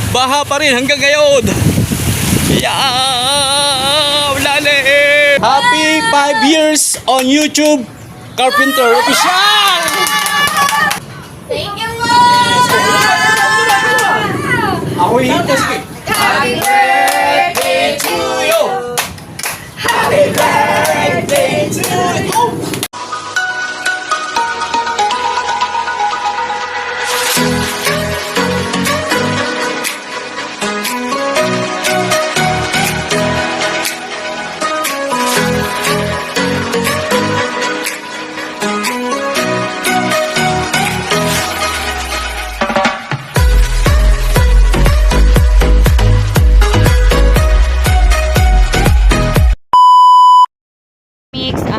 Baha pa rin hanggang ngayon. Yeah, lalim. Happy 5 years on YouTube Carpenter Official. Thank you po! Ako yung Happy birthday to you. Happy birthday to you.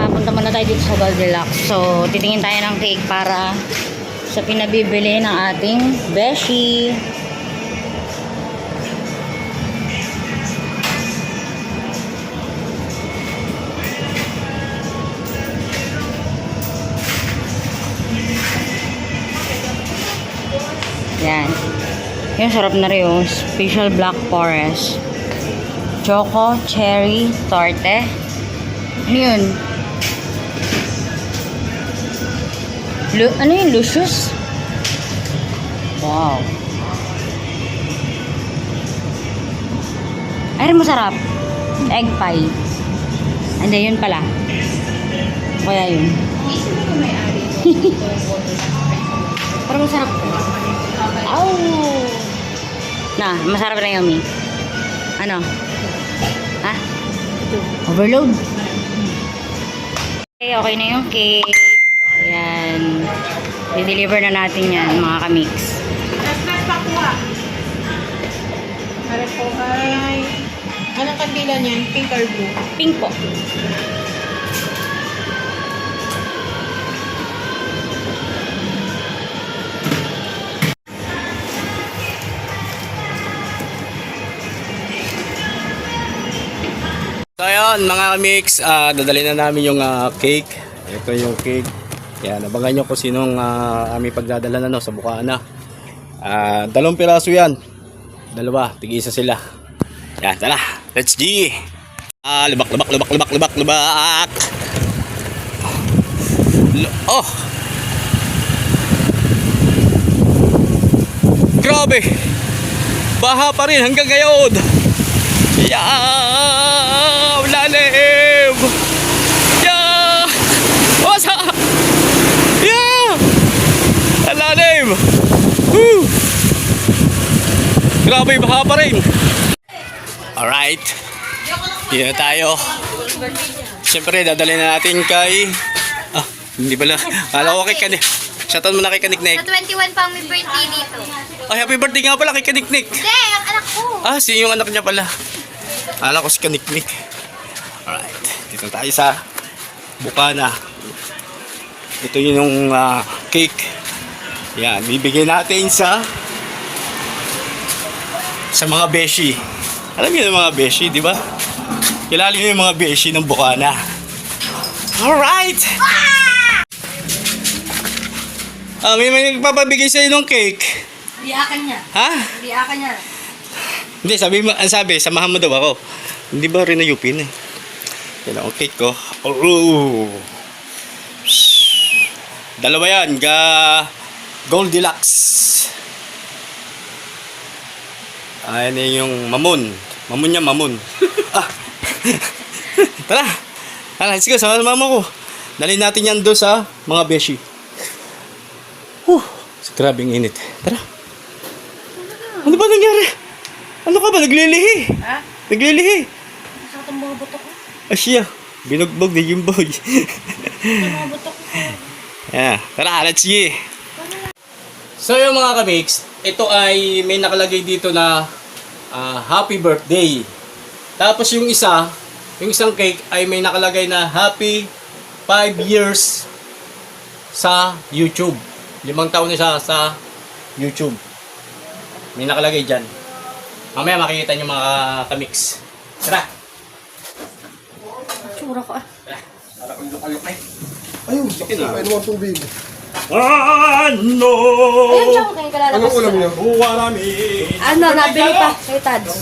Punta muna tayo dito sa Goldilocks. So, titingin tayo ng cake para sa pinabibili ng ating beshi. Yan. Yung sarap na rin yung Special Black Forest. Choco Cherry Torte. Ano yun? Ano yung Lucius? Wow. Ay, masarap. Egg pie. Andiyan yun pala. Kaya yun. Parang masarap. Ow! Na, masarap na yummy. Ano? Ha? Overload. Okay na yung cake. Ayan. I-deliver na natin yan, mga kamix. Mas pakuha. Para po ay... Anong kandila niyan? Pink or blue? Pink po. So ayun mga mix, dadali na namin yung cake. Ito yung cake. Yan, abangan nyo kung sinong aming pagdadala na sa Bukana. 2 piraso yan. 2, tig-isa sila. Yan, tala, let's G. Lubak. Oh! Grabe! Baha pa rin hanggang ngayon. Yeah! Lalim! Yeah! Wasa! Yeah! Lalim! Woo! Grabe, baha pa rin. Alright. Dito tayo. Siyempre, dadali na natin kay... hindi pala. Kala ko kay Kanik. Shoutout mo na kay Kaniknik. Sa 21 pa may birthday dito. Ay, happy birthday nga pala kay Kaniknik. Hindi, ang anak ko. Si yung anak niya pala. Alam ko si Kaniknik. Alright. Dito tayo sa Bukana. Ito yung cake. Yan. Bibigyan natin sa mga beshi. Alam niyo yung mga beshi, di ba? Kilala niyo yung mga beshi ng Bukana. Alright! May nagpapabigay sa'yo ng cake. Iyakan niya. Ha? Iyakan niya. Hindi, sabi, samahan mo daw ako. Hindi ba rin na-upin eh. Yan ang cake ko. Oh! 2 yan, Goldilocks. Ayan yung mamon. Mamon niya, mamon. Tara, let's go, sama mama ko. Dalhin natin yan doon sa mga beshi. Grabing init. Tara. Ano ba nangyari? Ano ka ba? Naglilihi. Ha? Naglilihi. Sa itong mga butok ko. Asya. Binugbog ni Jimboy. Mga butok ko. Yeah. Tara, let's go. So yung mga kamix, ito ay may nakalagay dito na happy birthday. Tapos yung isang cake ay may nakalagay na happy 5 years sa YouTube. 5 taon na siya sa YouTube. May nakalagay dyan. Mamaya makikita nyo mga kamix. Tara! Tsura ko Tara, alok-alok eh. Ayun, Sige na. sakto. Ayun ang tubig. Ano? Ayun, tsaka kayo kalalabas. Anong ulam niyo? Buwa namin. Ano, nabili pa kay Tads.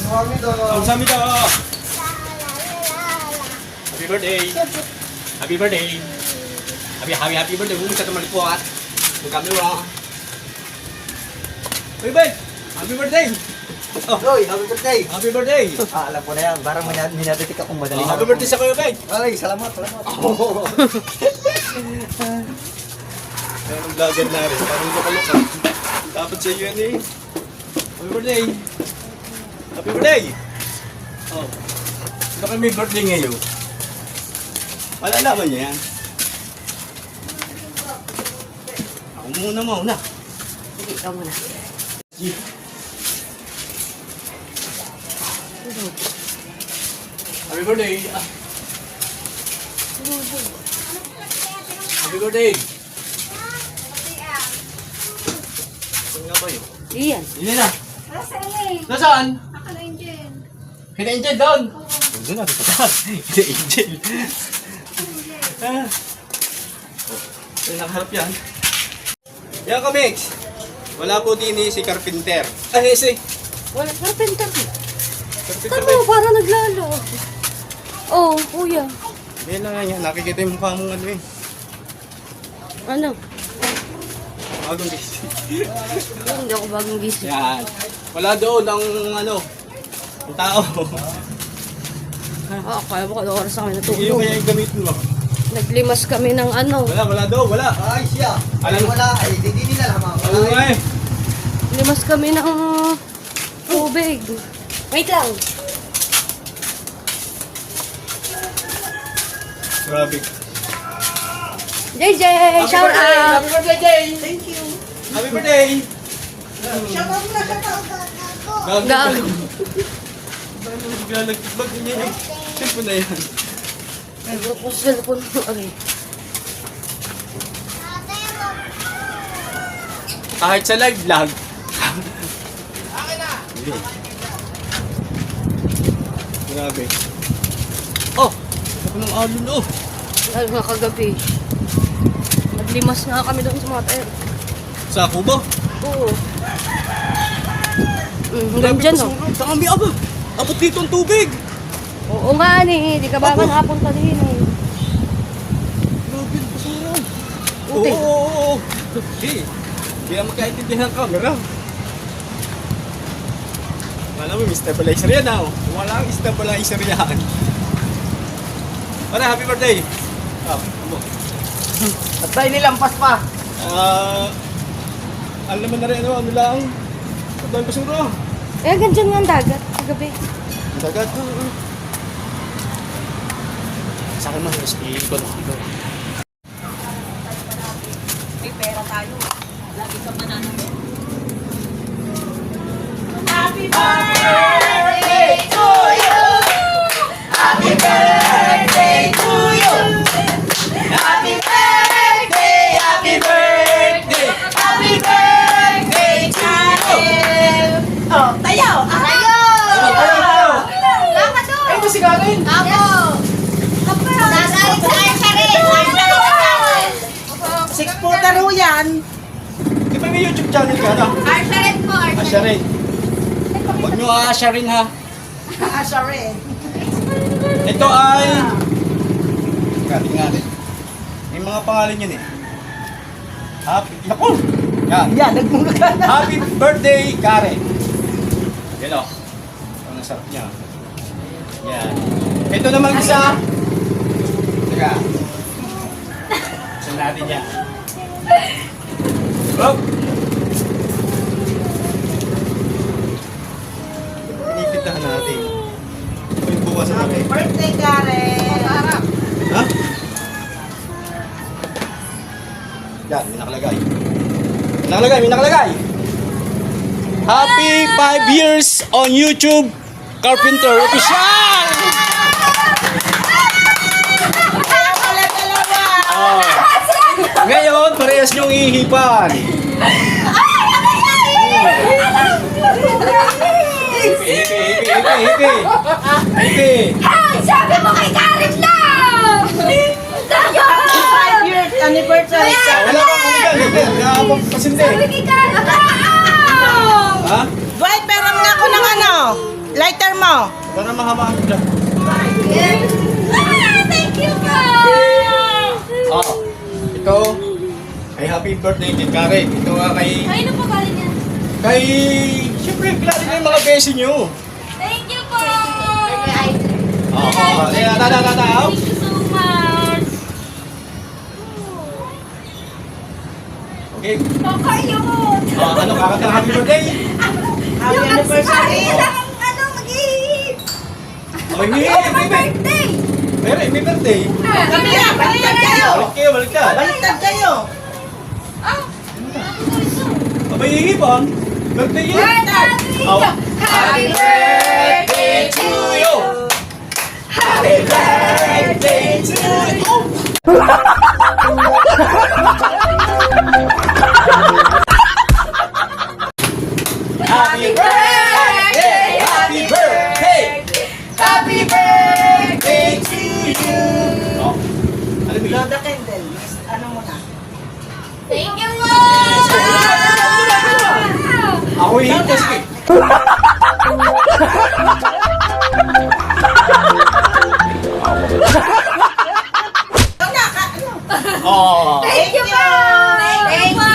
Ang sami daw. Happy birthday. Happy birthday. Happy birthday. Huwag sa tamali po at yung camera. Happy birthday. Happy birthday. Hoy, happy birthday! Happy birthday. Alam ko na yan. Parang minadatik akong madali. Happy birthday sa kayo, Bay. Ay, salamat. Ayun ang vlogger na rin. Parang luka-luka. Dapat sa iyo yan eh. Happy birthday. Happy birthday. Oh. Baka may birthday ngayon. Malalaman niya yan. Ako muna. Sige, ikaw muna. Happy birthday. Happy birthday. Saan nga ba yun? Iyan. Yun na. Nasaan? Kina Angel doon. Doon na, doon. Kina Angel. Ay, nakaharap yan. Yan ka, Mix. Wala po din si Carpenter. Ay, si Wala, carpenter. Carpenter. Ano, parang naglalo. Oh, kuya. Yan na nga yan. Nakikita yung mukha mong ano eh. Ano? Bagong gising. Hindi ako bagong gising. Yan. Wala doon ang ano, ang tao. Ah, kaya mo kung oras kami Iyo natulog. kaya yung gamitin mo. Naglimas kami ng ano. Wala doon, wala. Ay, siya. Alam- Ay, wala. Ay, hindi nila naman. Oo nga eh. Limas kami ng tubig. Wait lang. Grabe. JJ, shout out. Happy birthday, Jay! Thank you. Happy birthday! Shout out na, shout out. Gago. Naglalagtibag niya yung cellphone na yan. Cellphone mo. Okay. Kahit sa live vlog. Hindi. Grabe. Oh! Ako ng alon oh. Lalo nga kagabi. Naglimas nga kami doon sa mga tayo. Sa kubo. Oo. Hanggang dyan, no? Dami aba. Abot dito ang tubig. Oo nga, ni. Di ka ba man napunta din, eh. Grabe ang basura. Uti. Oo. Hey. Hindi na magkaintindihan ang camera. Wala mo, may stabilizer yan ah. Wala ang stabilizer yan. Para, happy birthday. Amo. At tayo nilampas pa. Alam naman na rin ano lang. Ang dami basura. Eh, hanggang dyan nga ang dagat. Kagabi. Ang dagat. Sa akin mo, ikot. May pera tayo. Lagi ka mananalo. Ito si Karen. Six-footer yan. Di ba may YouTube channel ka na? Asya rin. Huwag nyo aasya rin ha. Asya rin. Ito ay... Galing nga rin. May mga pangalan yun eh. Happy... Naku! Yan. Yan, nagmula ka na. Happy birthday, Karen. Yan o. Ang sarap niya. Yan. Ito naman isa. Teka. Saan natin yan? Oh! Pinipintahan natin. Ito yung bukas na Happy birthday, Karen. Ha? Yan, may nakalagay. May nakalagay. Happy 5 years on YouTube Carpenter Official! Oh. Ngayon, parehas niyong ihipan. Hipi. Sabi mo kay Karin lang! 5-year anniversary. Wala kang kumigal. Nakakapag pasindi. Ha? Boy, pero nga ako ng ano, lighter mo. Para mahaba ako dyan. Thank you po! Ito ay happy birthday kay Karen. Ito nga kay... Ay, ano pa galing yan? Kay... Siyempre, kilala niyo yung mga beses niyo. Thank you po! Kaya tataw. Thank you so much! Okay. Kakayot! Ano, kakanta ng happy birthday? Happy anniversary. Ano, mag-ihip! May Birthday! Pero may birthday. Kami na, baliktad kayo. Balik ka. Baliktad kayo. Abay, hihipon. Birthday yun. Happy birthday to you. Happy birthday to you. Happy birthday. Happy birthday. Happy birthday to you. Oh, alam mo Blow yun? the candle. Ano muna? Thank you po! Ako yun kasi. Oh. Thank you po! Thank you!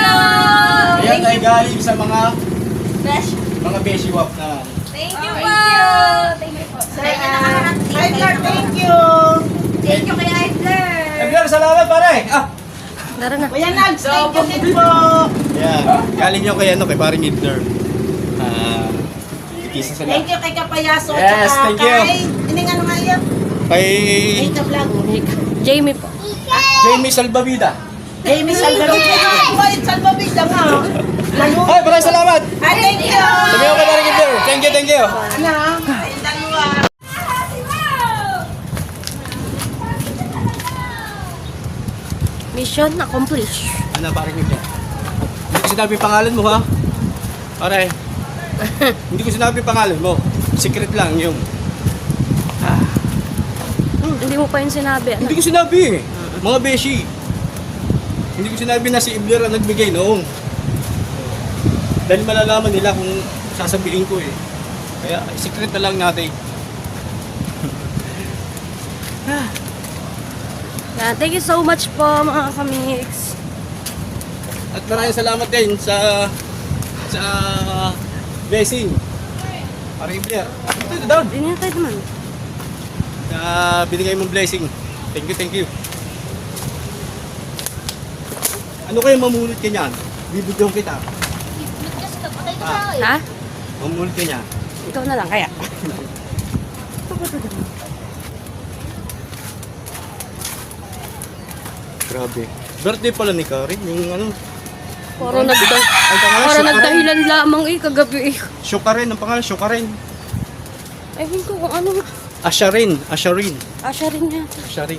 Ayan ay galing sa mga Besh. beshi wap na. Thank you po! Thank you po. Lighter, thank you. Thank you kay Idler! Edgar, salamat pare. Tara na. Kuya Nags, thank you din po. Ayan, galing nyo kay kay paring Edgar. Ikisa sila. Thank you kay Kapayaso. Yes, tsaka thank you. Kay, ining ano nga yan? Kay Data vlog. Jamie po. Jamie Salbavida. Jamie Salvavida. Boy, Salvavida nga. Lalo. Ay, maraming salamat. Ay, thank you. Sabi ko kay paring Edgar. Thank you. Ano? Ay, dalawa. Mission accomplished. Ano paring Edgar? Hindi ko sinabi yung pangalan mo ha. Pare. Hindi ko sinabi yung pangalan mo. Secret lang yung. Hindi mo pa yun sinabi. Hindi ko sinabi eh. Mga beshi. Hindi ko sinabi na si Ibler ang nagbigay noong. Dahil malalaman nila kung sasabihin ko eh. Kaya secret na lang natin. Yan, thank you so much po mga kamix. At maraming salamat din sa blessing. Parang Ibler. Ito down. Dinitay naman. Na binigay mong blessing. Thank you. Ano kaya mamulot ka niyan? Bibigyan kita. Ha? Mamulot ka niya. Ikaw na lang kaya. Grabe. Birthday pala ni Karen. Yung ano. Parang Ang pangalan, Parang Syukaren. nagdahilan lamang kagabi eh. Syukaren. Ang pangalan, Syukaren. Ewan ko kung ano nga. Asharin. Asya rin yata. Asharin.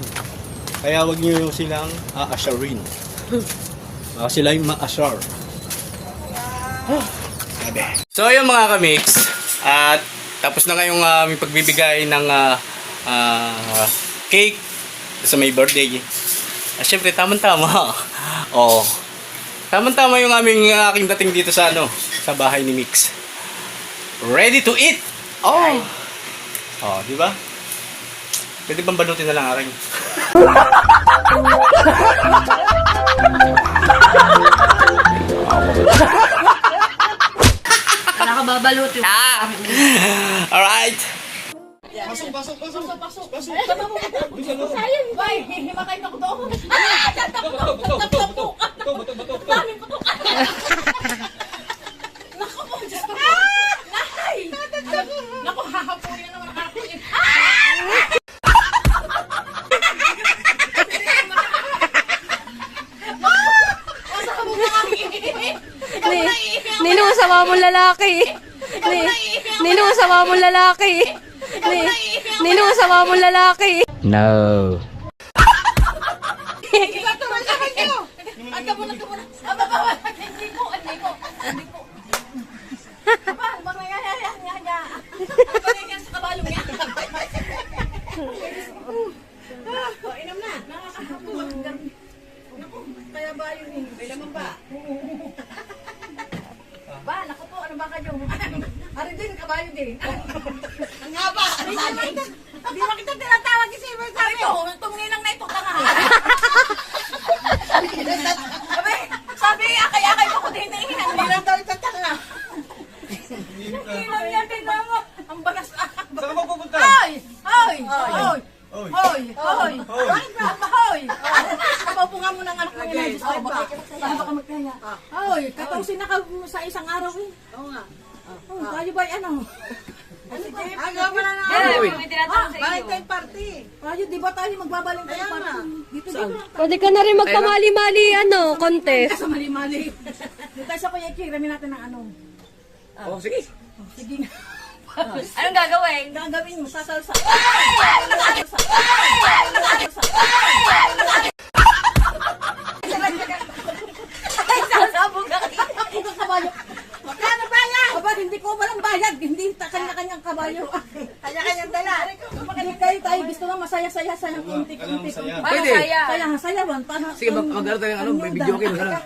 Kaya wag niyo silang aasharin. Sila yung ma-ashar. So yun mga kamix. At tapos na ngayong aming pagbibigay ng cake sa may birthday. Siyempre, tamang-tama. Oh. Tamang-tama yung aking dating dito sa sa bahay ni Mix. Ready to eat. Oh. Oh, di ba? Pwede bang balutin na lang aring? Wala ka babalutin. Alright. Sayang, bay. Himakay na ko doon. Naku po, Diyos ko. Nay! Naku, hahapunin naman ako. Nino, sama mo lalaki. Nino, sama mo lalaki. Nino, sama mo lalaki. No. May naman ba? Ba, naku po, ano ba kayo? Ari din, kabayo din. Ang haba. Hindi mo kita tinatawag kasi sabi ko, tuminang na ito tanga. Sabi, akay-akay mo ko din hinihinang. Hindi lang daw ito tanga. Hindi lang yan, tingnan mo. Ang balas. Saan ka pupunta? Hoy! Hoy! Hoy! Hoy! Hoy! Bakit ba? Hoy! Kapapo nga mo ng anak ng ina. Baka magkaya. Hoy! 14 na ka sa isang araw eh. Oo nga. Tayo ba ano? Agaw mo na na. Valentine party. Tayo, di ba tayo magbabalentine party? Dito, dito. Pwede ka na rin magpamali-mali, contest. Sa mali-mali. Dito tayo sa Kuya Iki, rami natin ng ano. Oh, sige. Sige nga. Anong gagawin? Ang gagawin mo, sasalsa. Sasabog ka. Ako ka kabayo. Magkano bayad? Aba, hindi ko walang bayad. Hindi kanya-kanyang kabayo. Kanya-kanyang dala. Kayo tayo gusto lang masaya-saya sa kunti-kunti. Pwede. Saya, sayawan. Sige, mag-ano tayo ng ano, may video okay, gano'n.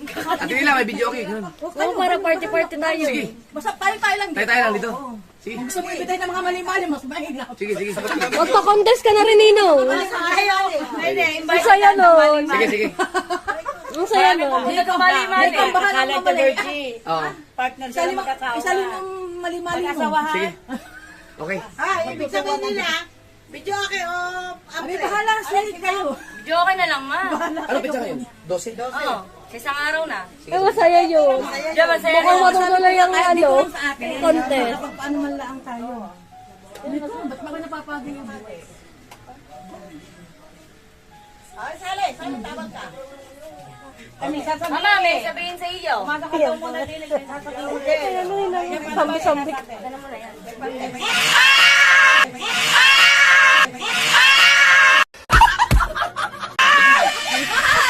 Ate nila, may video okay, gano'n. Oo, para party-party tayo. Sige, Basta tayo lang. tayo lang dito. Sige, Gusto mo ibitay ng mga mali-mali, mas mahirap. sige, sige. Magpa-contest ka na rin, Ninong. Ang saya nun. Sige, sige. Ang saya nun. Hindi ka mali-mali. Hindi ka bahala ng mali. Oo, Isali ng mali-mali mo. sige. Okay. Ibig sabihin nila, video okay o... Abi, bahala, sige kayo. Video okay na lang, ma. Ano pizza ngayon? 12? Oo. Sa isang araw na. Eh, masaya yun. Diyan, masaya Mukhang na. matutuloy ang contest. Paano man lang tayo. Hindi ko, ba't ba ko napapagay yung buhay? Ay, sali, tawag ka. Mama, may sabihin sa iyo. Sambi-sambi.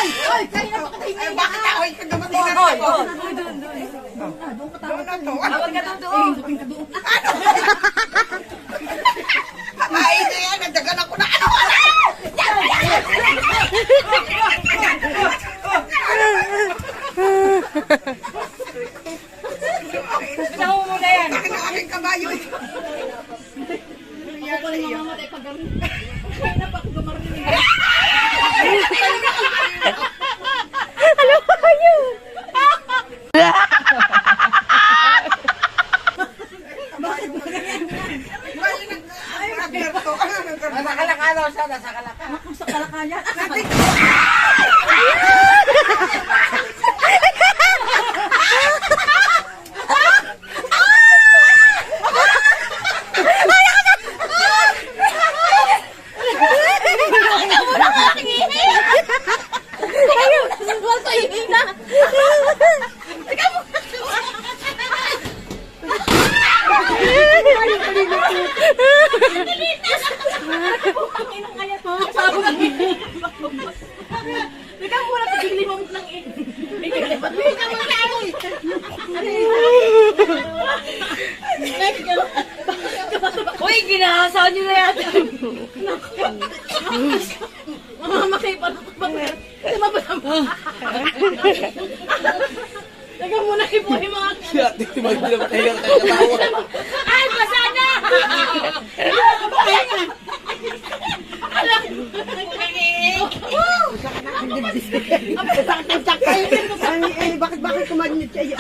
Ay, kayo na pakatay. Bakit ako yung kagamatay na ako? Doon na to. Tawag ka doon. Ay, na yan. Nagdagan ako na ano. Bitaw mo muna yan. Ang aking kabayo. Ako pala mamamatay pag gawin. Ay, napak gumarinig. Ano ba yun? Sa kalakayan. Ikaw muna pagigli mo lang eh. Ba't mo ikaw muna Uy, ginahasaan nyo na yata. mamamatay pa. Lumabas ang Teka muna ibuhay mga Ate, mag-hindi naman tayo ng katawa. Ay, basa na! Bakit kumalit siya?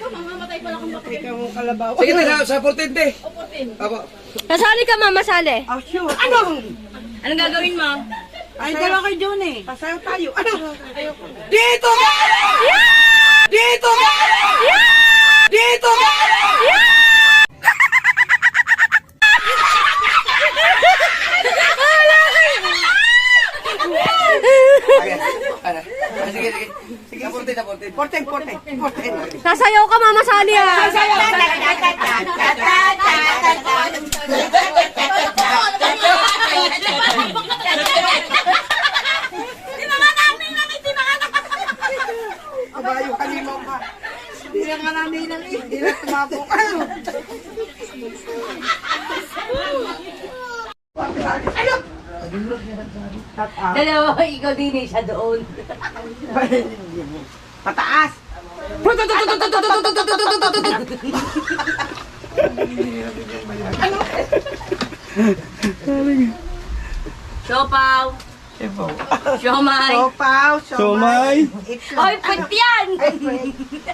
Mamamatay pala kung bakit. Ikaw mong kalabaw. Sige na, sa 14. Apo. Masali ka, mama, masali. Oh, sure. Ano? Anong gagawin mo? Ay, dalawa kayo dyan eh. Pasayo tayo. Ano? Dito ka! Dito ka! Dito ka! Sige, sige. Sige, 14. Sasayaw ka, mama, sali ha. Kabayo, kalimaw ka. Hindi na nga namin lang eh. Hindi na tumabok. Ano? Dalawa, ikaw din siya doon. Pataas! Siopaw. Siomay. Sopaw, Somay. Hoy, put yan!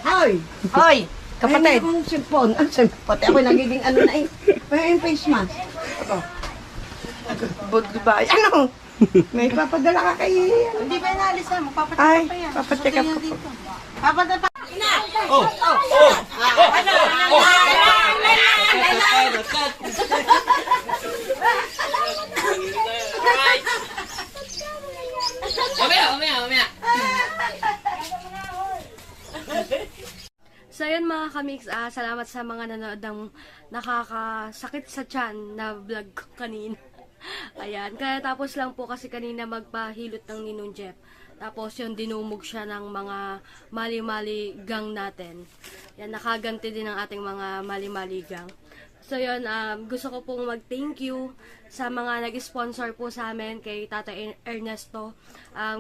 Hoy! Hoy, Kapatid. Ay, hindi kong cellphone. Ang cellphone. Pati ako nagiging ano na eh. May yung face mask. Ito. Goodbye. Ano? May papadala ka kay... Hindi ba inalis na? Magpapacheck Ay, up pa yan. papacheck up ko. Papacheck up. Mamaya. So yun mga kamix, salamat sa mga nanood ng nakakasakit sa tiyan na vlog ko kanina. Ayan, kaya tapos lang po kasi kanina magpahilot ng Ninong Jeff. Tapos yun, dinumog siya ng mga mali-mali gang natin. Yan, nakaganti din ang ating mga mali-mali gang. So yun, gusto ko pong mag-thank you sa mga nag-sponsor po sa amin kay Tata Ernesto.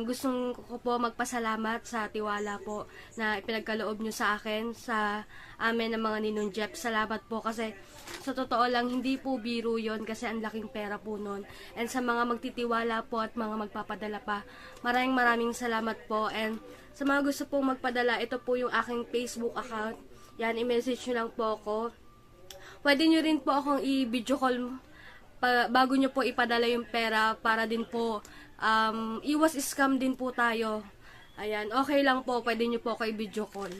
Gusto ko po magpasalamat sa tiwala po na ipinagkaloob nyo sa akin, sa amin ng mga Ninong Jeff. Salamat po kasi sa totoo lang, hindi po biro yon kasi ang laking pera po nun. And sa mga magtitiwala po at mga magpapadala pa, maraming salamat po. And sa mga gusto pong magpadala, ito po yung aking Facebook account. Yan, i-message nyo lang po ako. Pwede nyo rin po akong i-video call bago nyo po ipadala yung pera para din po iwas scam din po tayo. Ayan, okay lang po, pwede nyo po ako i-video call.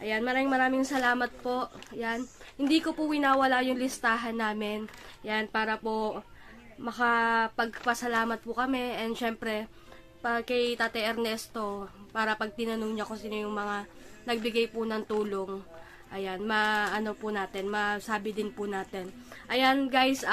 Ayan, maraming salamat po. Ayan, hindi ko po winawala yung listahan namin. Ayan, para po makapagpasalamat po kami. And syempre, kay Tate Ernesto, para pag tinanong niya kung sino yung mga nagbigay po ng tulong. Ayan, masabi din po natin. Ayan guys,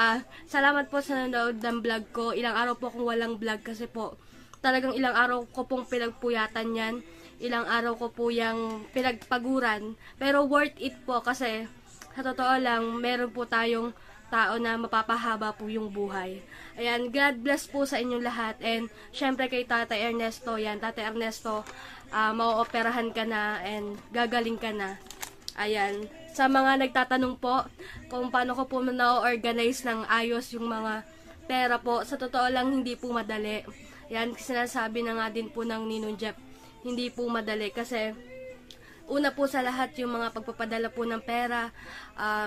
salamat po sa nanood ng vlog ko. Ilang araw po akong walang vlog kasi po, talagang ilang araw ko pong pinagpuyatan yan. Ilang araw ko po yung pinagpaguran. Pero worth it po kasi, sa totoo lang, meron po tayong tao na mapapahaba po yung buhay. Ayan, God bless po sa inyong lahat. And syempre kay Tata Ernesto, yan, Tata Ernesto, mauoperahan ka na and gagaling ka na. Ayan, sa mga nagtatanong po kung paano ko po na-organize ng ayos yung mga pera po, sa totoo lang hindi po madali. Yan, sinasabi na nga din po ng Ninong Jeff, hindi po madali kasi una po sa lahat yung mga pagpapadala po ng pera,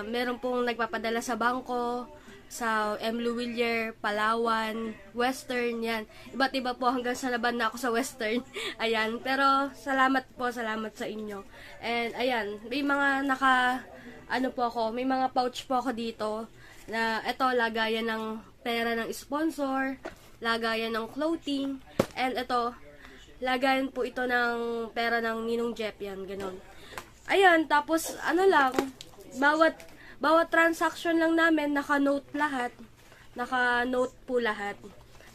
meron pong nagpapadala sa bangko, sa M. Luwilier, Palawan, Western, yan. Iba't iba po hanggang sa laban na ako sa Western. Ayan, pero salamat sa inyo. And ayan, may mga may mga pouch po ako dito na ito, lagayan ng pera ng sponsor, lagayan ng clothing, and ito, lagayan po ito ng pera ng Ninong Jeff, yan, ganun. Ayan, tapos bawat transaction lang namin, naka-note lahat. Naka-note po lahat.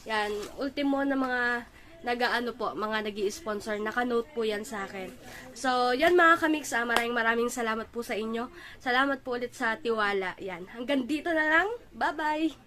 Yan, ultimo na mga mga nag-i-sponsor, naka-note po yan sa akin. So, yan mga kamix, maraming salamat po sa inyo. Salamat po ulit sa tiwala. Yan, hanggang dito na lang. Bye-bye!